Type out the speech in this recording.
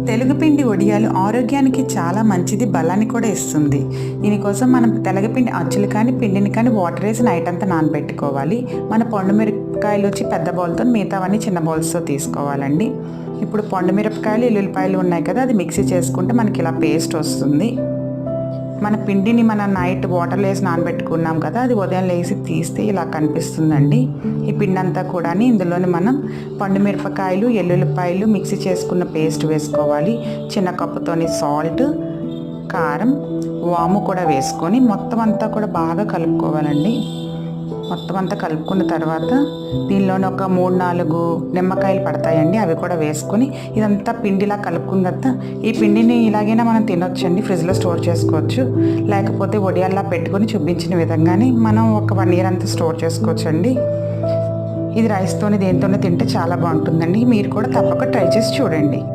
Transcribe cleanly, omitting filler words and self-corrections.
తెలుగు పిండి వడియాలు ఆరోగ్యానికి చాలా మంచిది, బలాన్ని కూడా ఇస్తుంది. దీనికోసం మనం తెలగపిండి అచ్చులు కానీ పిండిని కానీ వాటర్ వేసి నైట్ అంతా నానబెట్టుకోవాలి. మన పండు మిరపకాయలు వచ్చి పెద్ద బౌల్తో, మిగతావన్నీ చిన్న బౌల్స్తో తీసుకోవాలండి. ఇప్పుడు పండు మిరపకాయలు ఎల్లుల్లిపాయలు ఉన్నాయి కదా, అది మిక్సీ చేసుకుంటే మనకి ఇలా పేస్ట్ వస్తుంది. మన పిండిని మనం నైట్ వాటర్లో వేసి నానబెట్టుకున్నాం కదా, అది ఉదయం లేసి తీస్తే ఇలా కనిపిస్తుందండి. ఈ పిండి అంతా కూడా ఇందులోని మనం పండు మిరపకాయలు ఎల్లుల్లిపాయలు మిక్సీ చేసుకున్న పేస్ట్ వేసుకోవాలి. చిన్న కప్పుతోని సాల్ట్, కారం, వాము కూడా వేసుకొని మొత్తం అంతా కూడా బాగా కలుపుకోవాలండి. మొత్తం అంతా కలుపుకున్న తర్వాత దీనిలోని ఒక 3-4 నిమ్మకాయలు పడతాయండి, అవి కూడా వేసుకొని ఇదంతా పిండిలా కలుపుకున్న తర్వాత ఈ పిండిని ఇలాగైనా మనం తినొచ్చండి, ఫ్రిడ్జ్లో స్టోర్ చేసుకోవచ్చు. లేకపోతే వడియాల్లా పెట్టుకొని చూపించిన విధంగానే మనం ఒక 1 ఇయర్ అంతా స్టోర్ చేసుకోవచ్చండి. ఇది రైస్తోని దేనితోనే తింటే చాలా బాగుంటుందండి. మీరు కూడా తప్పక ట్రై చేసి చూడండి.